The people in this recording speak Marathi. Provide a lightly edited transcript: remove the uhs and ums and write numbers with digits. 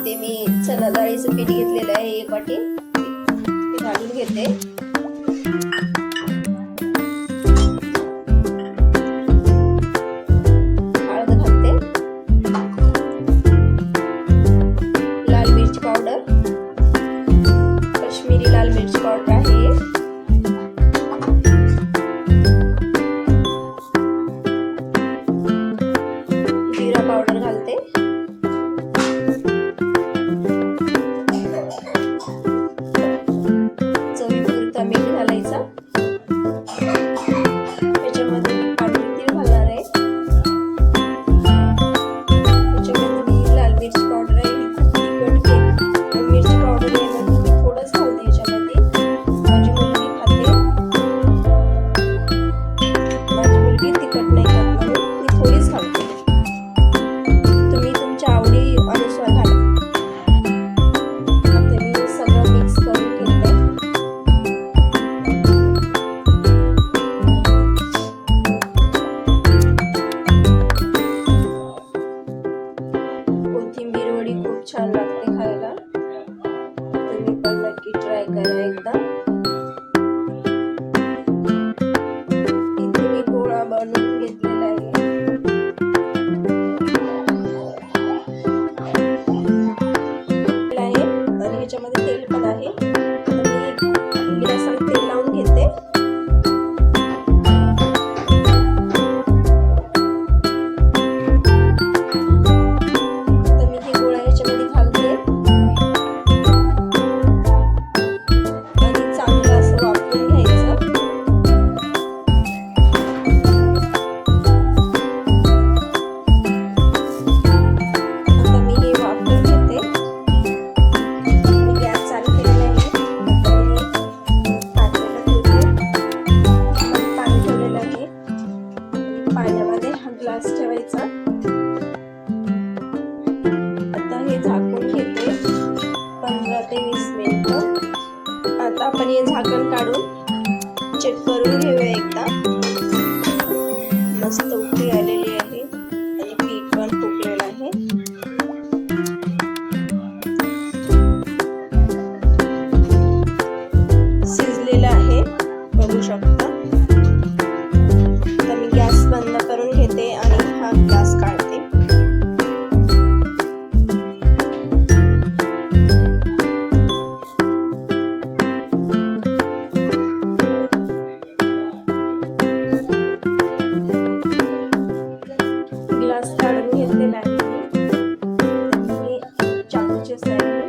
इथे मी चना डाळीचं पीठ घेतलेलं आहे 1 वाटी, ते घालून घेते. हळद घालते, लाल मिरची पावडर, काश्मीरी लाल मिरची पावडर आहे, जिरा पावडर घालते, चवीपुरता मीठ घालायचा. त्याच्यामध्ये काळी तीळ घालणार आहे. त्याच्यामध्ये मी लाल मिरची पावडर आहे, तिखट मिरची पावडर आहे म्हणून मी थोडंच घालते याच्यामध्ये. माझी मुलगी खाते, माझी मुलगी तिखट नाही खात म्हणून मी थोडीच घालते. तुम्ही तुमच्या आवडी अनुसार घाला. आता मी सगळं मिक्स करून घेते. कोथिंबीर वडी खूप छान लागते खायला, तुम्ही पण नक्की ट्राय करा एकदा. इथे मी गोळा बनवून घेतलेला आहे. आणि ह्याच्यामध्ये तेल पण आहे. मी गिलासाला तेल लावून घेते. मी हे गोळा ह्याच्यामध्ये घालते आणि चांगलं असं वाफवून घ्यायचं. आता मी हे वाफवून घेते. गॅस चालू केलेला आहे. पाणी ठेवलेलं आहे. पाण्यामध्ये हा ग्लास ठेवायचा. आता हे झाकून घेते 15 ते 20 मिनिटं. आता आपण हे झाकण काढून चेक करून घेऊया एकदा. मस्त उकळी आलेली आहे आणि पीठ पण फुगलेलं आहे. शिजलेलं आहे, बघू शकता. तर मी गॅस बंद करून घेते आणि हा ग्लास काढते. ग्लास काढून घेतलेला आहे. मी चाकूच्या साईडने